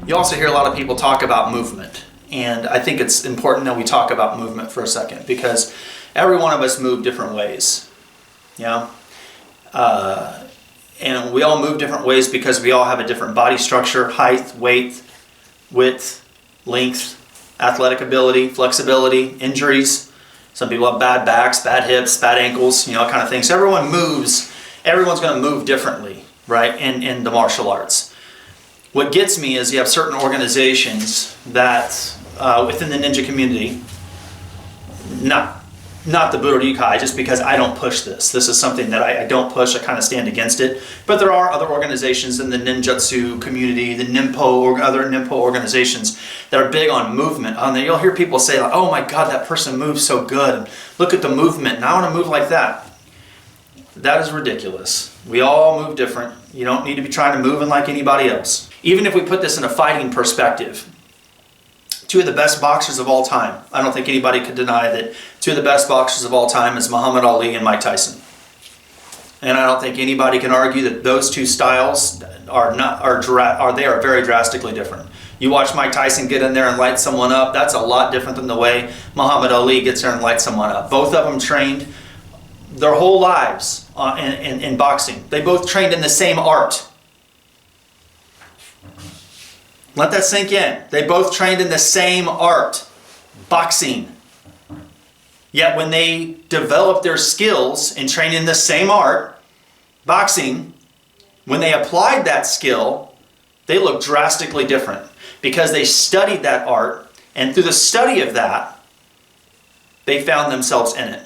You also hear a lot of people talk about movement. And I think it's important that we talk about movement for a second, because every one of us move different ways. Yeah. And we all move different ways because we all have a different body structure, height, weight, width, length, athletic ability, flexibility, injuries. Some people have bad backs, bad hips, bad ankles, all kind of things. So everyone moves, everyone's going to move differently, right, in the martial arts. What gets me is you have certain organizations that within the ninja community, not the Budo Yukai, just because I don't push this. This is something that I don't push, I kind of stand against it. But there are other organizations in the Ninjutsu community, the Ninpo, or other Ninpo organizations that are big on movement. You'll hear people say, like, oh my God, that person moves so good. Look at the movement, and I want to move like that. That is ridiculous. We all move different. You don't need to be trying to move in like anybody else. Even if we put this in a fighting perspective, two of the best boxers of all time. I don't think anybody could deny that two of the best boxers of all time is Muhammad Ali and Mike Tyson. And I don't think anybody can argue that those two styles are very drastically different. You watch Mike Tyson get in there and light someone up, that's a lot different than the way Muhammad Ali gets there and lights someone up. Both of them trained their whole lives in boxing. They both trained in the same art. Let that sink in. They both trained in the same art, boxing. Yet when they developed their skills and trained in the same art, boxing, when they applied that skill, they looked drastically different because they studied that art, and through the study of that, they found themselves in it.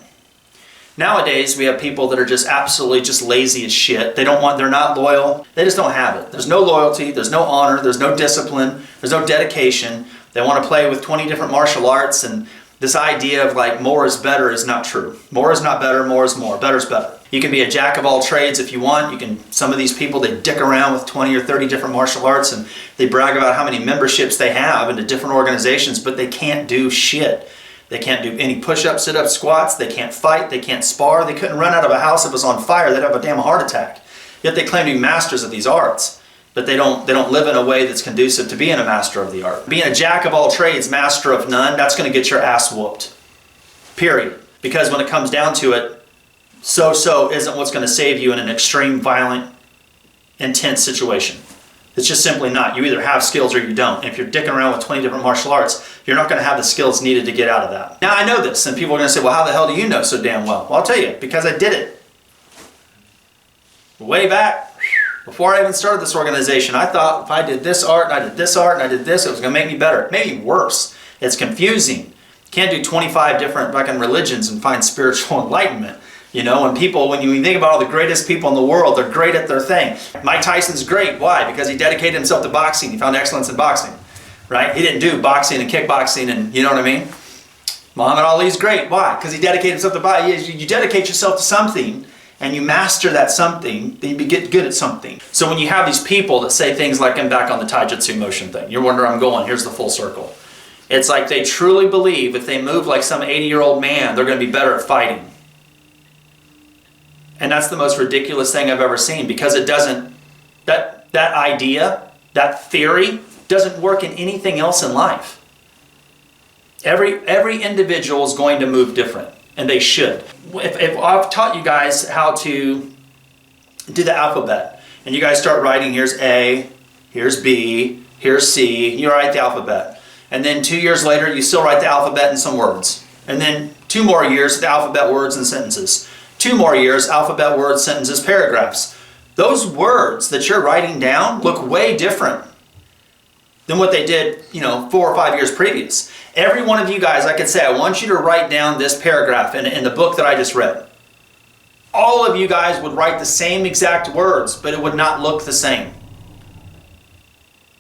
Nowadays, we have people that are just absolutely just lazy as shit. They're not loyal. They just don't have it. There's no loyalty, there's no honor, there's no discipline, there's no dedication. They want to play with 20 different martial arts, and this idea of like more is better is not true. More is not better, more is more. Better is better. You can be a jack of all trades if you want. Some of these people, they dick around with 20 or 30 different martial arts, and they brag about how many memberships they have into different organizations, but they can't do shit. They can't do any push-ups, sit-ups, squats. They can't fight. They can't spar. They couldn't run out of a house if it was on fire. They'd have a damn heart attack. Yet they claim to be masters of these arts, but they don't live in a way that's conducive to being a master of the art. Being a jack of all trades, master of none, that's going to get your ass whooped. Period. Because when it comes down to it, so-so isn't what's going to save you in an extreme, violent, intense situation. It's just simply not. You either have skills or you don't. And if you're dicking around with 20 different martial arts, you're not going to have the skills needed to get out of that. Now, I know this, and people are going to say, well, how the hell do you know so damn well? Well, I'll tell you, because I did it. Way back, before I even started this organization, I thought if I did this art, and I did this art, and I did this, it was going to make me better. It made me worse. It's confusing. You can't do 25 different fucking religions and find spiritual enlightenment. When you think about all the greatest people in the world, they're great at their thing. Mike Tyson's great. Why? Because he dedicated himself to boxing. He found excellence in boxing, right? He didn't do boxing and kickboxing and, you know what I mean? Muhammad Ali's great. Why? Because he dedicated himself to boxing. You dedicate yourself to something and you master that something, then you get good at something. So when you have these people that say things like, I'm back on the Taijutsu motion thing, you're wondering where I'm going, here's the full circle. It's like they truly believe if they move like some 80-year-old man, they're going to be better at fighting. And that's the most ridiculous thing I've ever seen, because it doesn't, that idea, that theory doesn't work in anything else in life. Every individual is going to move different, and they should. If I've taught you guys how to do the alphabet, and you guys start writing, here's A, here's B, here's C, you write the alphabet. And then 2 years later, you still write the alphabet in some words. And then 2 more years, the alphabet words and sentences. 2 more years, alphabet, words, sentences, paragraphs. Those words that you're writing down look way different than what they did, 4 or 5 years previous. Every one of you guys, I could say, I want you to write down this paragraph in the book that I just read. All of you guys would write the same exact words, but it would not look the same.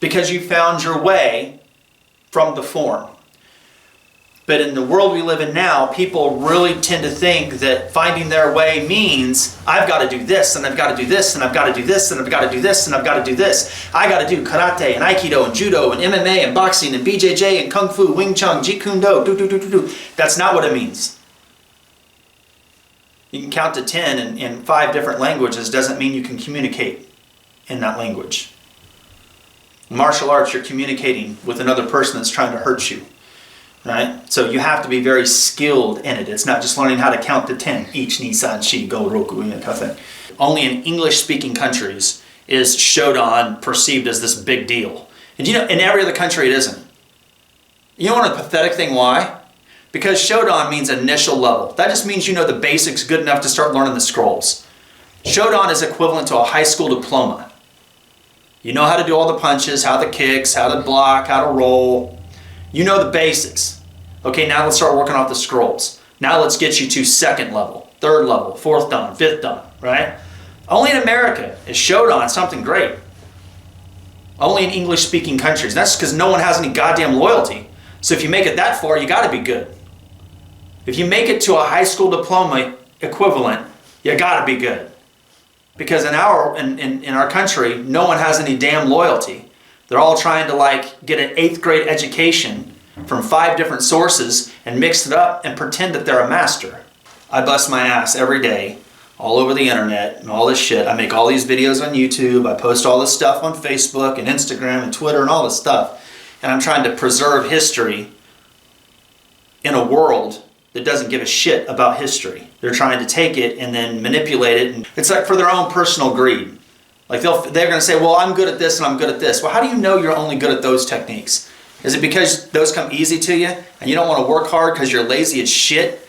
Because you found your way from the form. But in the world we live in now, people really tend to think that finding their way means I've got to do this, and I've got to do this, and I've got to do this, and I've got to do this, and I've got to do this. I got to do karate, and aikido, and judo, and MMA, and boxing, and BJJ, and kung fu, wing chun, jeet kune do. That's not what it means. You can count to 10 in 5 different languages doesn't mean you can communicate in that language. Martial arts, you're communicating with another person that's trying to hurt you, right? So you have to be very skilled in it. It's not just learning how to count to 10. Ich, ni, san, shi, go, roku, kind of thing. Only in English-speaking countries is Shodan perceived as this big deal. And you know, in every other country it isn't. You know what a pathetic thing why? Because Shodan means initial level. That just means you know the basics good enough to start learning the scrolls. Shodan is equivalent to a high school diploma. You know how to do all the punches, how to kicks, how to block, how to roll. You know the basics. Okay, now let's start working off the scrolls. Now let's get you to second level, third level, fourth dan, fifth dan, right? Only in America is Shodan something great. Only in English-speaking countries. That's because no one has any goddamn loyalty. So if you make it that far, you got to be good. If you make it to a high school diploma equivalent, you got to be good. Because in our country, no one has any damn loyalty. They're all trying to like get an 8th grade education from 5 different sources and mix it up and pretend that they're a master. I bust my ass every day, all over the internet and all this shit. I make all these videos on YouTube. I post all this stuff on Facebook and Instagram and Twitter and all this stuff. And I'm trying to preserve history in a world that doesn't give a shit about history. They're trying to take it and then manipulate it. And it's like for their own personal greed. Like they're going to say, well, I'm good at this and I'm good at this. Well, how do you know you're only good at those techniques? Is it because those come easy to you and you don't want to work hard because you're lazy as shit?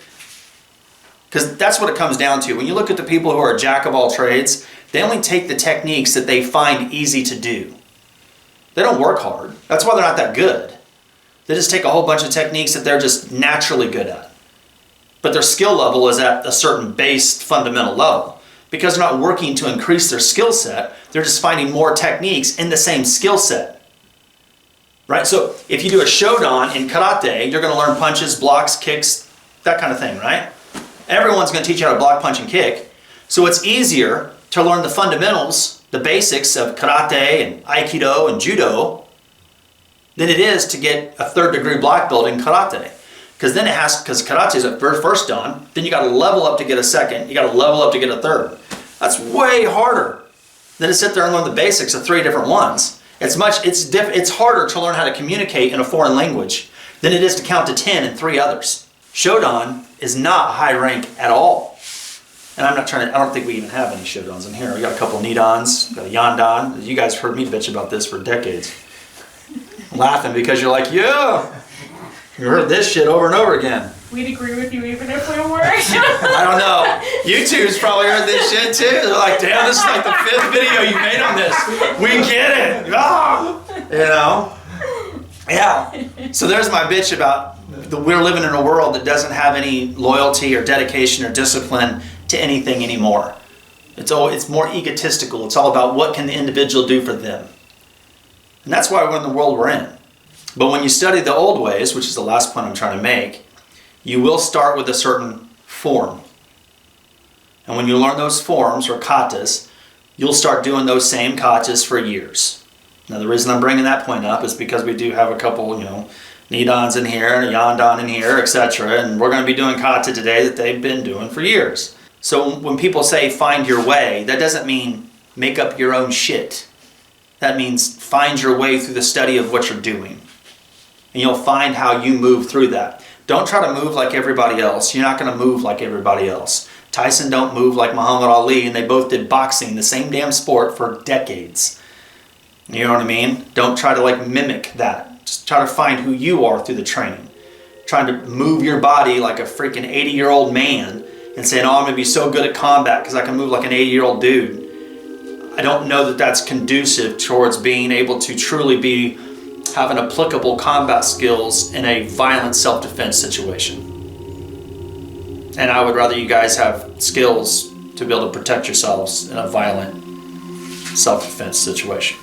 Because that's what it comes down to. When you look at the people who are a jack of all trades, they only take the techniques that they find easy to do. They don't work hard. That's why they're not that good. They just take a whole bunch of techniques that they're just naturally good at. But their skill level is at a certain base fundamental level. Because they're not working to increase their skill set, they're just finding more techniques in the same skill set. Right? So if you do a Shodan in karate, you're going to learn punches, blocks, kicks, that kind of thing, right? Everyone's going to teach you how to block, punch, and kick. So it's easier to learn the fundamentals, the basics of karate and aikido and judo than it is to get a 3rd degree black belt in karate. Because then because karate is a first dan, then you got to level up to get a 2nd, you got to level up to get a 3rd. That's way harder than to sit there and learn the basics of 3 different ones. It's harder to learn how to communicate in a foreign language than it is to count to 10 in 3 others. Shodan is not high rank at all. And I don't think we even have any Shodans in here. We got a couple Nidans, got a Yandan. You guys heard me bitch about this for decades. I'm laughing because you're like, yeah, you heard this shit over and over again. We'd agree with you even if we were. I don't know. You two's probably heard this shit too. They're like, damn, this is like the 5th video you made on this. We get it. Oh! You know? Yeah. So there's my bitch about we're living in a world that doesn't have any loyalty or dedication or discipline to anything anymore. It's more egotistical. It's all about what can the individual do for them. And that's why we're in the world we're in. But when you study the old ways, which is the last point I'm trying to make, you will start with a certain form. And when you learn those forms, or katas, you'll start doing those same katas for years. Now the reason I'm bringing that point up is because we do have a couple, Nidans in here and a Yandan in here, etc. And we're going to be doing kata today that they've been doing for years. So when people say find your way, that doesn't mean make up your own shit. That means find your way through the study of what you're doing. And you'll find how you move through that. Don't try to move like everybody else. You're not going to move like everybody else. Tyson don't move like Muhammad Ali, and they both did boxing, the same damn sport, for decades. You know what I mean? Don't try to mimic that. Just try to find who you are through the training. Trying to move your body like a freaking 80-year-old man and saying, oh, I'm going to be so good at combat because I can move like an 80-year-old dude. I don't know that that's conducive towards being able to truly having applicable combat skills in a violent self-defense situation. And I would rather you guys have skills to be able to protect yourselves in a violent self-defense situation.